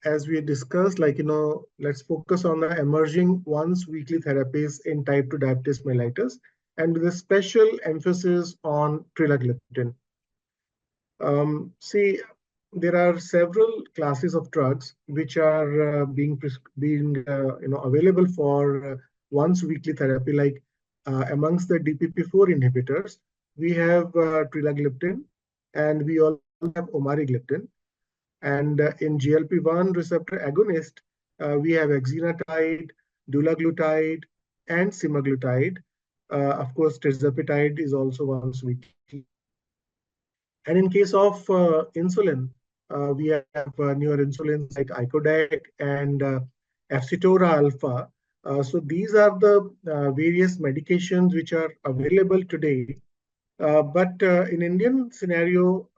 as we discussed, let's focus on the emerging once weekly therapies in type 2 diabetes mellitus, and with a special emphasis on Trelagliptin. See, there are several classes of drugs which are available for once weekly therapy. Like amongst the DPP-4 inhibitors, we have Trelagliptin, and we also have Omarigliptin. And in GLP-1 receptor agonist, we have exenatide, dulaglutide, and semaglutide. Of course, tirzepatide is also once weekly. And in case of insulin, we have newer insulins like Icodec and Efsitora Alpha. So these are the various medications which are available today. But in Indian scenario,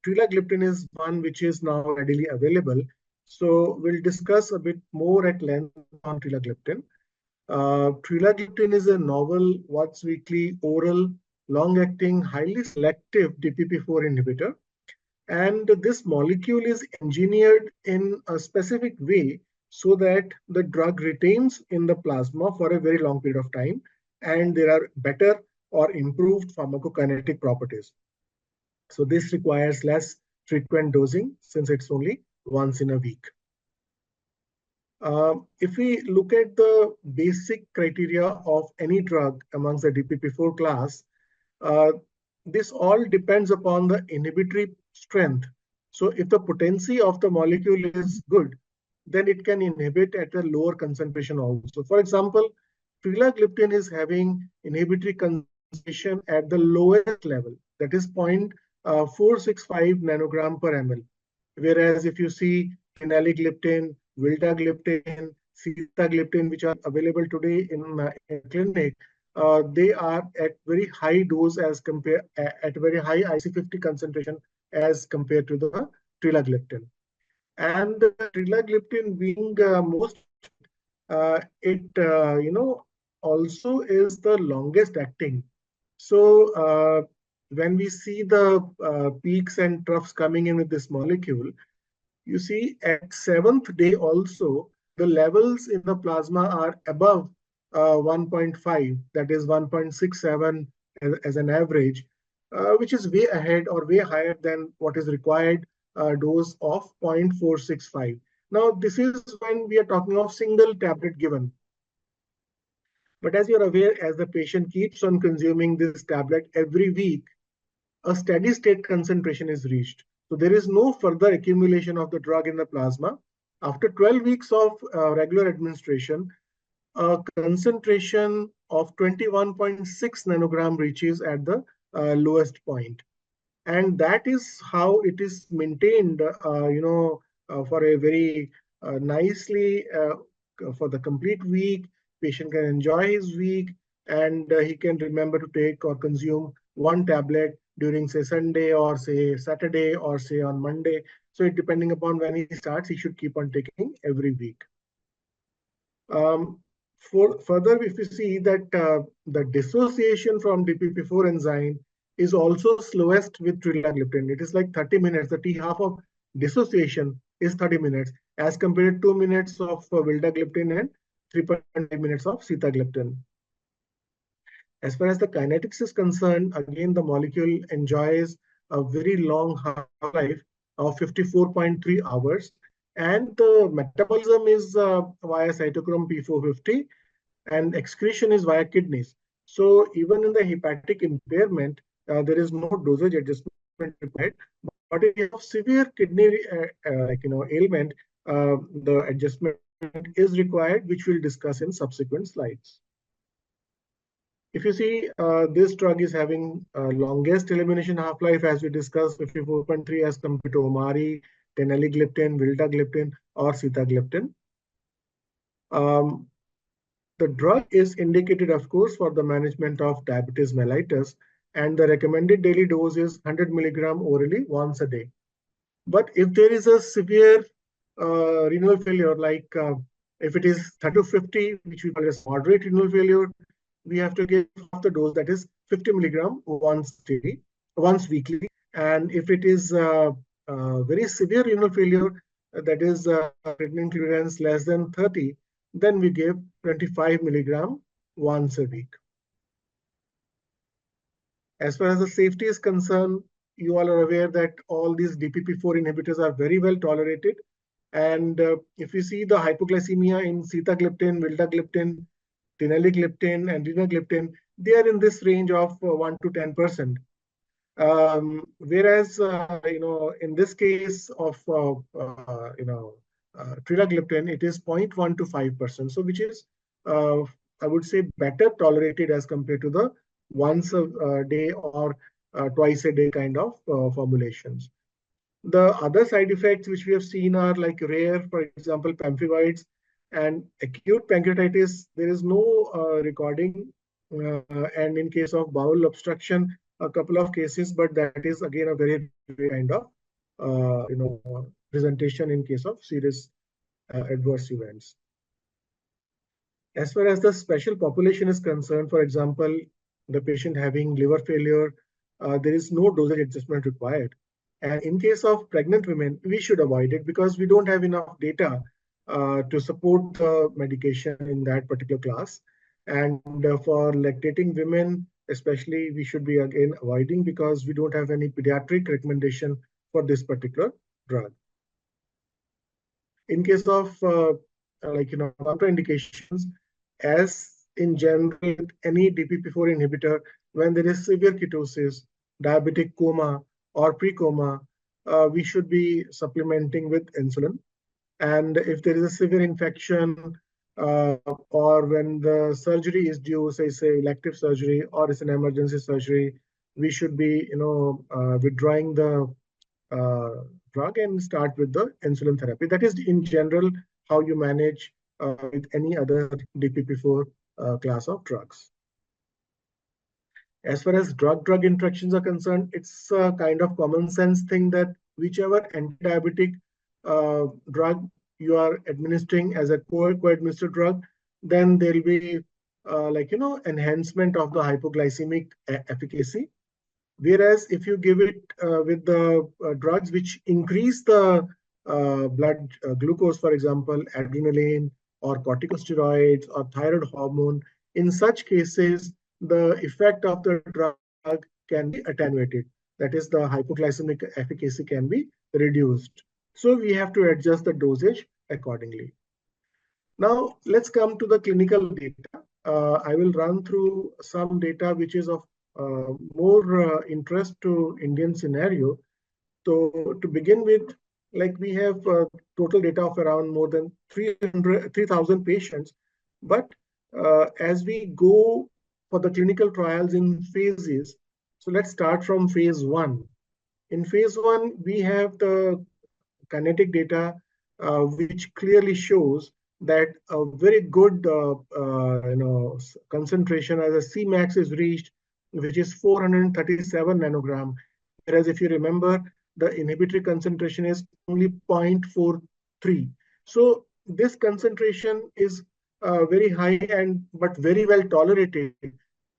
Trelagliptin is one which is now readily available. So we'll discuss a bit more at length on Trelagliptin. Trelagliptin is a novel once weekly oral long-acting, highly selective DPP-4 inhibitor. And this molecule is engineered in a specific way so that the drug retains in the plasma for a very long period of time, and there are better or improved pharmacokinetic properties. So this requires less frequent dosing since it's only once in a week. If we look at the basic criteria of any drug amongst the DPP-4 class, this all depends upon the inhibitory strength. So if the potency of the molecule is good, then it can inhibit at a lower concentration also. For example, Trelagliptin is having inhibitory concentration at the lowest level, that is 0.465 nanogram per ml. Whereas if you see Trelagliptin, Vildagliptin, Sitagliptin, which are available today in clinic, they are at very high dose at very high IC50 concentration as compared to the Trelagliptin. And the Trelagliptin being most, also is the longest acting. So when we see the peaks and troughs coming in with this molecule, you see at 7th day also, the levels in the plasma are above 1.5, that is 1.67 as an average, which is way ahead or way higher than what is required dose of 0.465. Now, this is when we are talking of single tablet given. But as you're aware, as the patient keeps on consuming this tablet every week, a steady state concentration is reached. So there is no further accumulation of the drug in the plasma. After 12 weeks of regular administration, a concentration of 21.6 nanogram reaches at the lowest point. And that is how it is maintained, for a very nicely, for the complete week. Patient can enjoy his week, and he can remember to take or consume one tablet during, say, Sunday or say Saturday or say on Monday. So depending upon when he starts, he should keep on taking every week. Further, if you see that the dissociation from DPP-4 enzyme is also slowest with Trelagliptin. It is like 30 minutes. The T-half of dissociation is 30 minutes as compared to 2 minutes of Vildagliptin and 3.5 minutes of Sitagliptin. As far as the kinetics is concerned, again, the molecule enjoys a very long half-life of 54.3 hours. And the metabolism is via cytochrome P450 and excretion is via kidneys. So even in the hepatic impairment, there is no dosage adjustment required. But if you have severe kidney ailment, the adjustment is required, which we'll discuss in subsequent slides. If you see, this drug is having longest elimination half-life, as we discussed, 54.3 as compared to Omari, Trelagliptin, Vildagliptin, or Sitagliptin. The drug is indicated, of course, for the management of diabetes mellitus, and the recommended daily dose is 100 milligram orally once a day. But if there is a severe renal failure, like if it is 30 to 50, which we call as moderate renal failure, we have to give half the dose, that is 50 milligram once weekly. And if it is very severe renal failure, that is creatinine clearance less than 30, then we give 25 milligram once a week. As far as the safety is concerned, you all are aware that all these DPP-4 inhibitors are very well tolerated. And if you see the hypoglycemia in sitagliptin, vildagliptin, Trelagliptin, and linagliptin, they are in this range of 1 to 10%. Whereas, in this case of, Trelagliptin, it is 0.1 to 5%. So, which is, I would say, better tolerated as compared to the once a day or twice a day kind of formulations. The other side effects which we have seen are like rare, for example, pemphigoids and acute pancreatitis. There is no recording, and in case of bowel obstruction, a couple of cases, but that is again a very rare kind of presentation in case of serious adverse events. As far as the special population is concerned, for example, the patient having liver failure, there is no dosage adjustment required. And in case of pregnant women, we should avoid it because we don't have enough data to support the medication in that particular class. And for lactating women, especially, we should be again avoiding because we don't have any pediatric recommendation for this particular drug. In case of contraindications, as in general, any DPP-4 inhibitor, when there is severe ketosis, diabetic coma, or pre-coma, we should be supplementing with insulin. And if there is a severe infection, or when the surgery is due, say elective surgery, or it's an emergency surgery, we should be, withdrawing the drug and start with the insulin therapy. That is in general how you manage with any other DPP-4 class of drugs. As far as drug-drug interactions are concerned, it's a kind of common sense thing that whichever anti-diabetic drug you are administering as a co-administered drug, then there will be enhancement of the hypoglycemic efficacy. Whereas if you give it with the drugs which increase the blood glucose, for example, adrenaline or corticosteroids or thyroid hormone, in such cases, the effect of the drug can be attenuated. That is, the hypoglycemic efficacy can be reduced. So we have to adjust the dosage accordingly. Now, let's come to the clinical data. I will run through some data which is of more interest to Indian scenario. So to begin with, like we have total data of around more than 3,000 patients. But as we go for the clinical trials in phases, so let's start from phase 1. In phase 1, we have the kinetic data, which clearly shows that a very good concentration as a Cmax is reached, which is 437 nanogram. Whereas if you remember, the inhibitory concentration is only 0.43. So this concentration is very high but very well tolerated.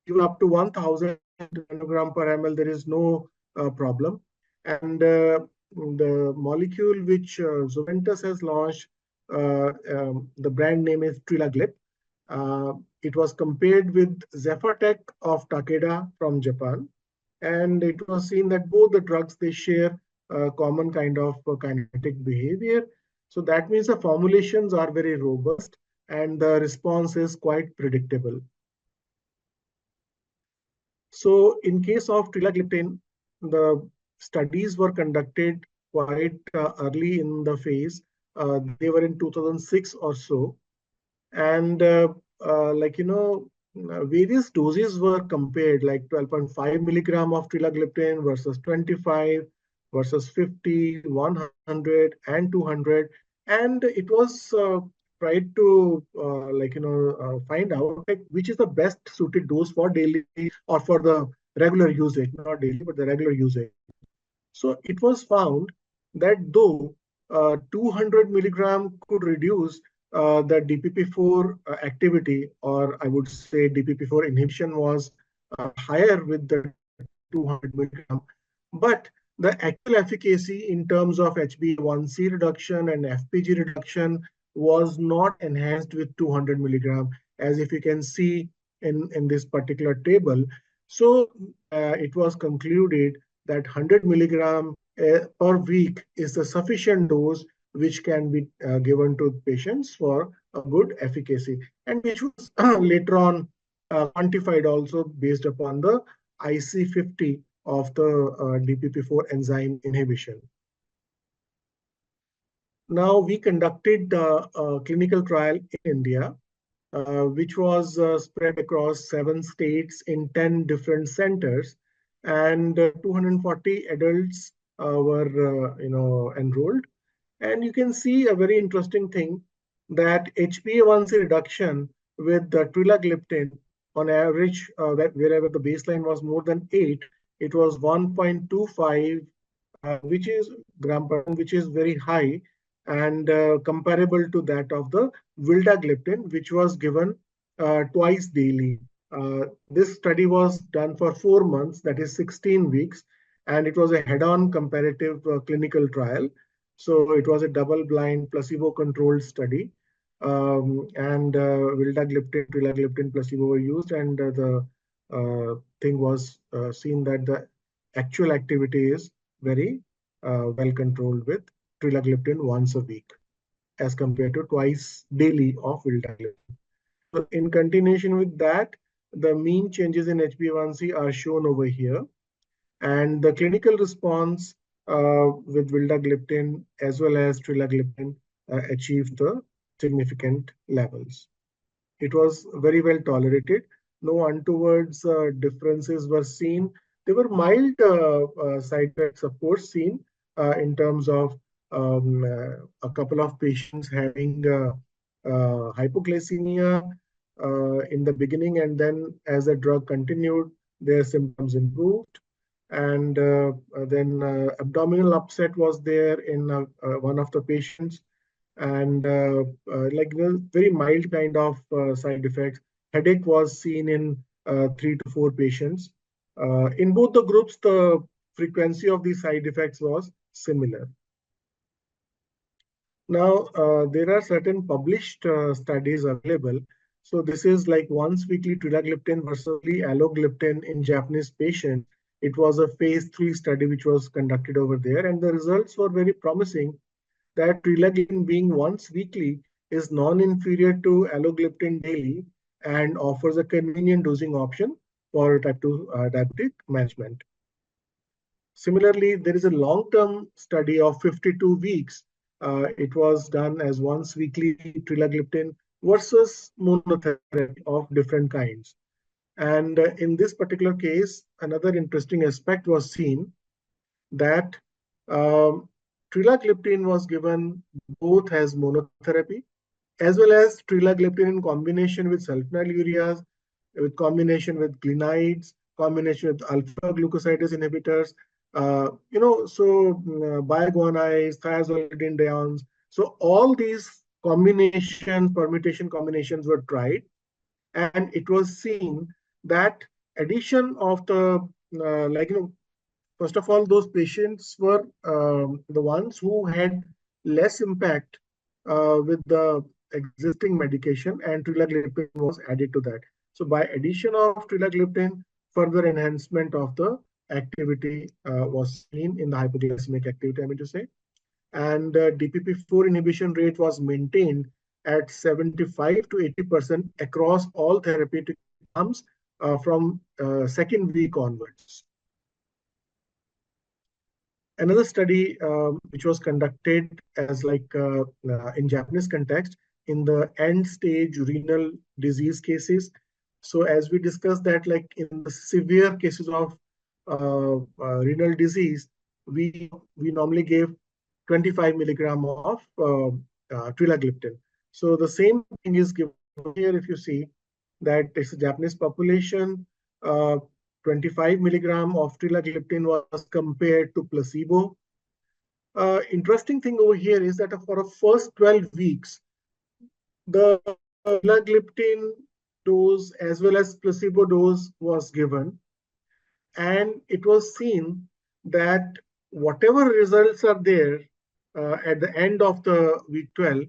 Even up to 1,000 nanogram per ml, there is no problem. And the molecule which Zuventus has launched, the brand name is Trelagliptin. It was compared with Zephyrtech of Takeda from Japan. And it was seen that both the drugs, they share a common kind of kinetic behavior. So that means the formulations are very robust and the response is quite predictable. So in case of Trelagliptin, the studies were conducted quite early in the phase. They were in 2006 or so. And various doses were compared, like 12.5 milligram of Trelagliptin versus 25 versus 50, 100, and 200. And it was tried to find out like which is the best suited dose for daily or for the regular usage, not daily, but the regular usage. So it was found that though 200 milligram could reduce the DPP-4 activity, or I would say DPP-4 inhibition was higher with the 200 milligram, but the actual efficacy in terms of HbA1c reduction and FPG reduction was not enhanced with 200 milligram, as if you can see in this particular table. So it was concluded that 100 milligram per week is the sufficient dose which can be given to patients for a good efficacy, and which was later on quantified also based upon the IC50 of the DPP4 enzyme inhibition. Now, we conducted a clinical trial in India, which was spread across 7 states in 10 different centers, and 240 adults were enrolled. And you can see a very interesting thing, that HbA1c reduction with the Trelagliptin on average, wherever the baseline was more than 8, it was 1.25, which is gram per, which is very high, and comparable to that of the Vildagliptin, which was given twice daily. This study was done for 4 months, that is 16 weeks, and it was a head-on comparative clinical trial. So it was a double-blind, placebo-controlled study, and Vildagliptin, Trelagliptin, placebo were used, and the thing was seen that the actual activity is very well controlled with Trelagliptin once a week, as compared to twice daily of Vildagliptin. So in continuation with that, the mean changes in HbA1c are shown over here, and the clinical response with Vildagliptin as well as Trelagliptin achieved the significant levels. It was very well tolerated. No untowards differences were seen. There were mild side effects, of course, seen in terms of a couple of patients having hypoglycemia in the beginning, and then as the drug continued, their symptoms improved. And then abdominal upset was there in one of the patients, and like very mild kind of side effects. Headache was seen in 3 to 4 patients. In both the groups, the frequency of these side effects was similar. Now, there are certain published studies available. So this is like once weekly Trelagliptin versus allogliptin in Japanese patients. It was a phase 3 study which was conducted over there, and the results were very promising, that Trelagliptin being once weekly is non-inferior to allogliptin daily and offers a convenient dosing option for type 2 diabetic management. Similarly, there is a long-term study of 52 weeks. It was done as once weekly Trelagliptin versus monotherapy of different kinds. And in this particular case, another interesting aspect was seen, that um, Trelagliptin was given both as monotherapy as well as Trelagliptin in combination with sulfonylureas, with combination with glinides, combination with alpha glucosidase inhibitors, bioguanines, thiazolidinediones. So all these combinations, permutation combinations were tried, and it was seen that addition of the first of all, those patients were the ones who had less impact with the existing medication, and Trelagliptin was added to that. So by addition of Trelagliptin, further enhancement of the activity was seen in the hypoglycemic activity, I mean to say. And DPP4 inhibition rate was maintained at 75 to 80% across all therapeutic arms from second week onwards. Another study which was conducted as in Japanese context in the end stage renal disease cases. So as we discussed that, like in the severe cases of renal disease, we normally gave 25 milligram of Trelagliptin. So the same thing is given here. If you see that it's a Japanese population, 25 milligram of Trelagliptin was compared to placebo. Interesting thing over here is that for the first 12 weeks, the Trelagliptin dose as well as placebo dose was given, and it was seen that whatever results are there at the end of the week 12,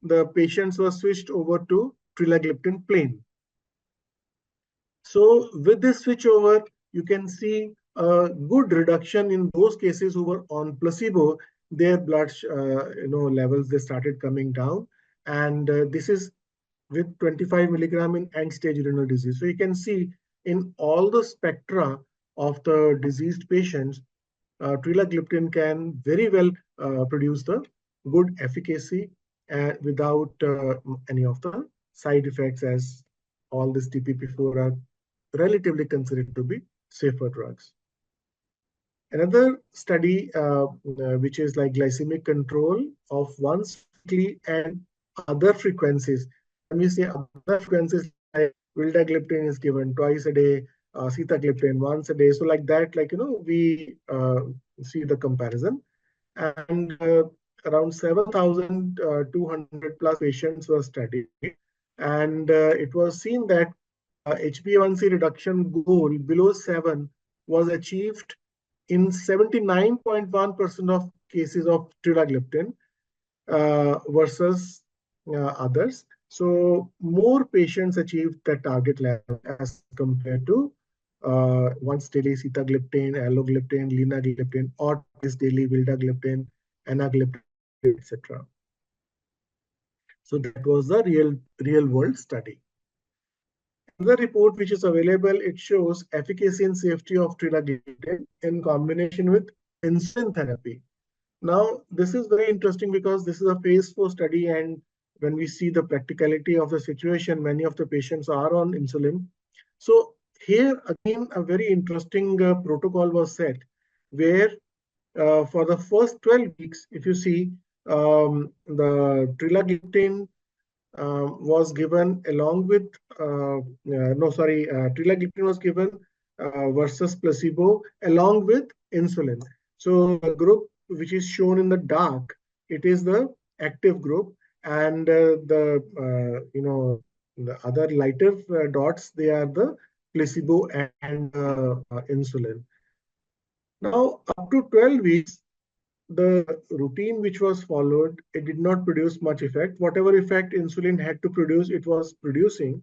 the patients were switched over to Trelagliptin plain. So with this switchover, you can see a good reduction in those cases who were on placebo. Their blood levels, they started coming down, and this is with 25 milligram in end-stage renal disease. So you can see in all the spectra of the diseased patients, Trelagliptin can very well produce the good efficacy without any of the side effects, as all these TPP4 are relatively considered to be safer drugs. Another study, which is like glycemic control of once weekly and other frequencies. When we say other frequencies, like vildagliptin is given twice a day, sitagliptin once a day. So like that, we see the comparison. And around 7,200 plus patients were studied. And it was seen that HbA1c reduction goal below 7 was achieved in 79.1% of cases of Trelagliptin versus others. So more patients achieved the target level as compared to once daily sitagliptin, allogliptin, linagliptin, or twice daily vildagliptin, enagliptin, etc. So that was the real world study. The report which is available, it shows efficacy and safety of Trelagliptin in combination with insulin therapy. Now, this is very interesting because this is a phase 4 study, and when we see the practicality of the situation, many of the patients are on insulin. So here again, a very interesting protocol was set, where for the first 12 weeks, if you see, the Trelagliptin was given along with Trelagliptin was given versus placebo along with insulin. So the group which is shown in the dark, it is the active group, and the other lighter dots, they are the placebo and insulin. Now up to 12 weeks, the routine which was followed, it did not produce much effect. Whatever effect insulin had to produce, it was producing.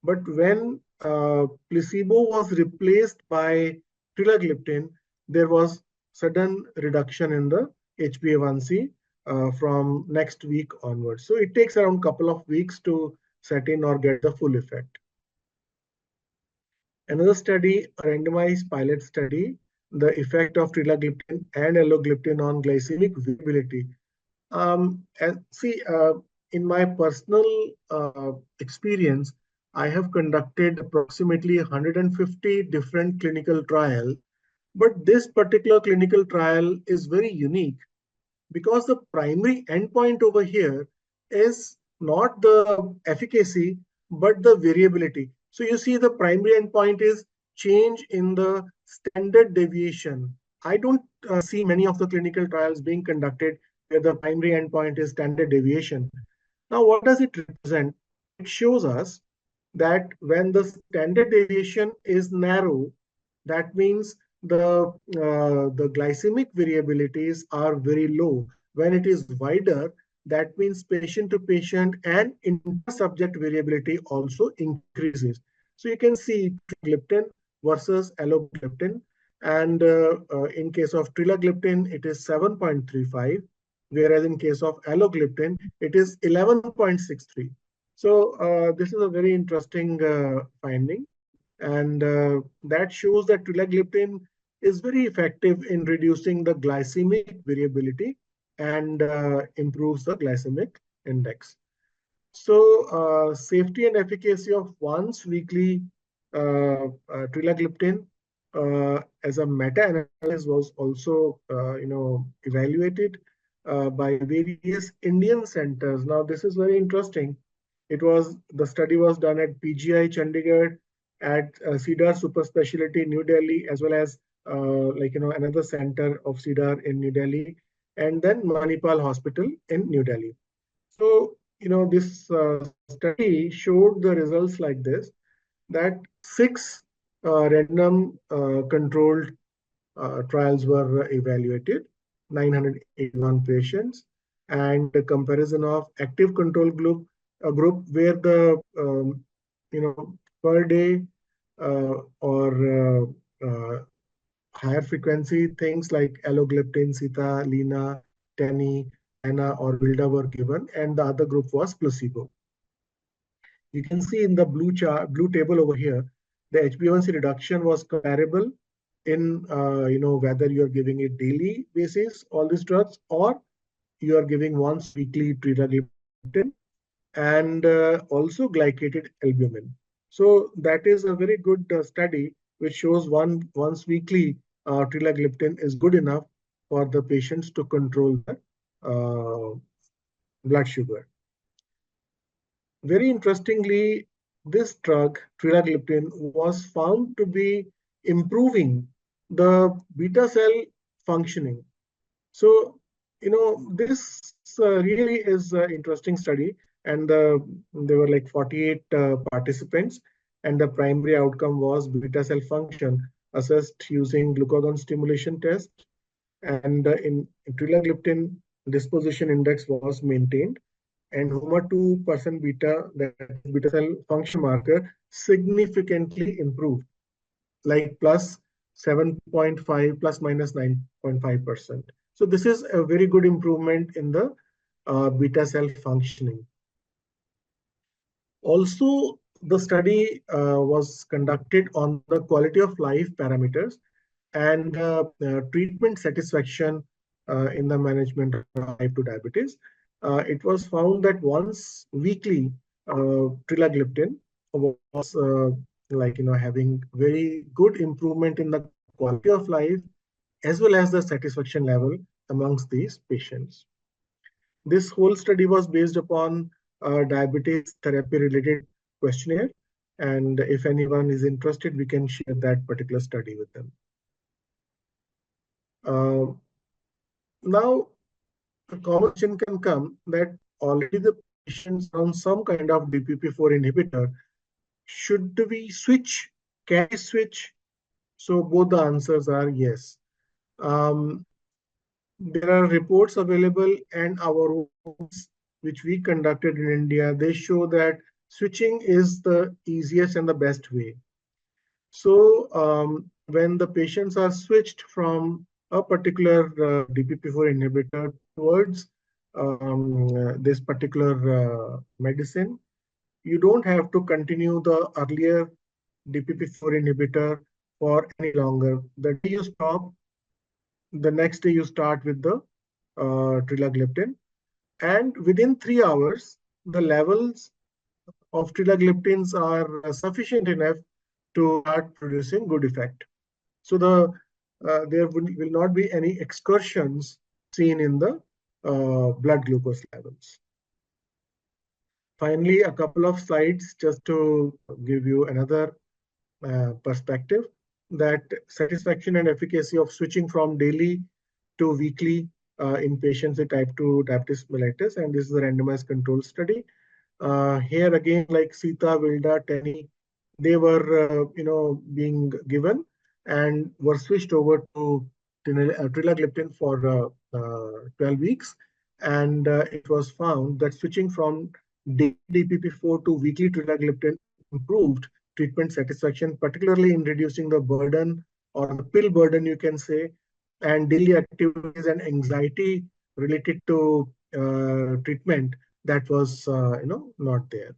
But when placebo was replaced by Trelagliptin, there was sudden reduction in the HbA1c from next week onwards. So it takes around a couple of weeks to set in or get the full effect. Another study, a randomized pilot study, the effect of Trelagliptin and allogliptin on glycemic variability. And see, in my personal experience, I have conducted approximately 150 different clinical trials, but this particular clinical trial is very unique because the primary endpoint over here is not the efficacy, but the variability. So you see the primary endpoint is change in the standard deviation. I don't see many of the clinical trials being conducted where the primary endpoint is standard deviation. Now, what does it represent? It shows us that when the standard deviation is narrow, that means the glycemic variabilities are very low. When it is wider, that means patient to patient and inter-subject variability also increases. So you can see gliptin versus allogliptin, and in case of Trelagliptin, it is 7.35, whereas in case of allogliptin, it is 11.63. So this is a very interesting finding, and that shows that Trelagliptin is very effective in reducing the glycemic variability and improves the glycemic index. So safety and efficacy of once weekly Trelagliptin as a meta-analysis was also evaluated by various Indian centers. Now this is very interesting. The study was done at PGI Chandigarh, at Cedar Super Specialty New Delhi, as well as another center of Cedar in New Delhi, and then Manipal Hospital in New Delhi. So this study showed the results like this, that 6 random controlled trials were evaluated, 981 patients, and a comparison of active control group, a group where the per day or higher frequency things like allogliptin, sita, lina, teni, ana, or vilda were given, and the other group was placebo. You can see in the blue table over here, the HbA1c reduction was comparable in whether you are giving it daily basis all these drugs or you are giving once weekly Trelagliptin and also glycated albumin. So that is a very good study which shows once weekly Trelagliptin is good enough for the patients to control the blood sugar. Very interestingly, this drug, Trelagliptin, was found to be improving the beta cell functioning. So, this really is an interesting study. And there were like 48 participants, and the primary outcome was beta cell function assessed using glucagon stimulation test. And in Trelagliptin, disposition index was maintained and HOMA 2% beta, that is beta cell function marker, significantly improved, like plus 7.5, plus minus 9.5%. So this is a very good improvement in the beta cell functioning. Also, the study was conducted on the quality of life parameters and treatment satisfaction in the management of type 2 diabetes. It was found that once weekly Trelagliptin was having very good improvement in the quality of life as well as the satisfaction level amongst these patients. This whole study was based upon diabetes therapy related questionnaire, and if anyone is interested, we can share that particular study with them. Now, a common question can come that already the patients on some kind of DPP4 inhibitor, should we switch? Can we switch? So both the answers are yes. There are reports available and our ones which we conducted in India, they show that switching is the easiest and the best way. So when the patients are switched from a particular DPP4 inhibitor towards this particular medicine, you don't have to continue the earlier DPP4 inhibitor for any longer. The day you stop, the next day you start with the Trelagliptin, and within 3 hours, the levels of Trelagliptins are sufficient enough to start producing good effect. So there will not be any excursions seen in the blood glucose levels. Finally, a couple of slides just to give you another perspective that satisfaction and efficacy of switching from daily to weekly in patients with type 2 diabetes mellitus, and this is a randomized control study. Here again, like Sita, Vilda, Teni, they were being given and were switched over to Trelagliptin for 12 weeks, and it was found that switching from daily DPP4 to weekly Trelagliptin improved treatment satisfaction, particularly in reducing the burden or the pill burden, you can say, and daily activities and anxiety related to treatment that was not there.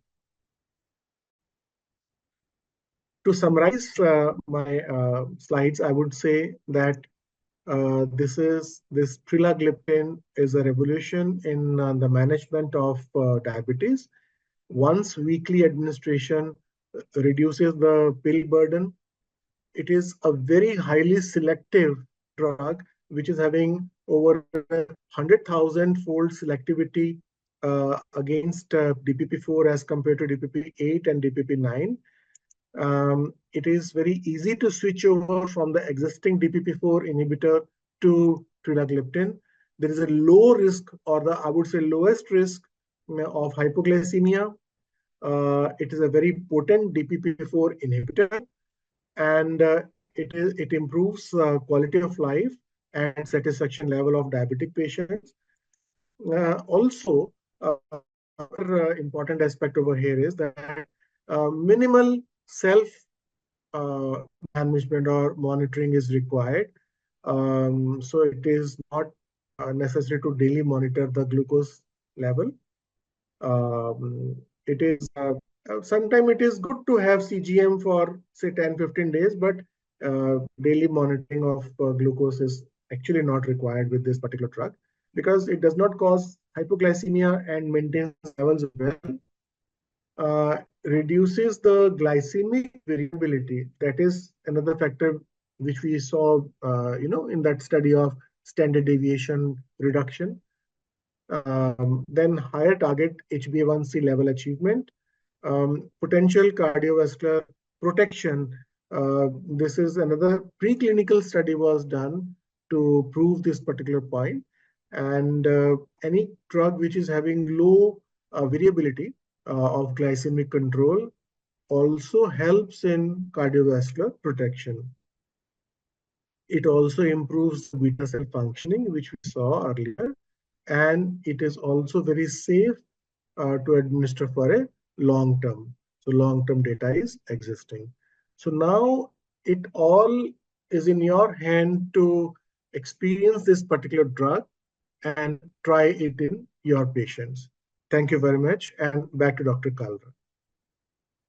To summarize my slides, I would say that this Trelagliptin is a revolution in the management of diabetes. Once weekly administration reduces the pill burden. It is a very highly selective drug, which is having over 100,000-fold selectivity against DPP4 as compared to DPP8 and DPP9. It is very easy to switch over from the existing DPP4 inhibitor to Trelagliptin. There is a low risk, or I would say lowest risk of hypoglycemia. It is a very potent DPP4 inhibitor, and it improves quality of life and satisfaction level of diabetic patients. Also, another important aspect over here is that minimal self management or monitoring is required. So it is not necessary to daily monitor the glucose level. It is sometimes it is good to have CGM for say 10-15 days, but daily monitoring of glucose is actually not required with this particular drug because it does not cause hypoglycemia and maintains levels well. Reduces the glycemic variability. That is another factor which we saw, in that study of standard deviation reduction. Then higher target HbA1c level achievement, potential cardiovascular protection. This is another preclinical study was done to prove this particular point. And any drug which is having low variability of glycemic control also helps in cardiovascular protection. It also improves beta cell functioning, which we saw earlier, and it is also very safe to administer for a long term. So long term data is existing. So now it all is in your hand to experience this particular drug and try it in your patients. Thank you very much, and back to Dr. Kalra.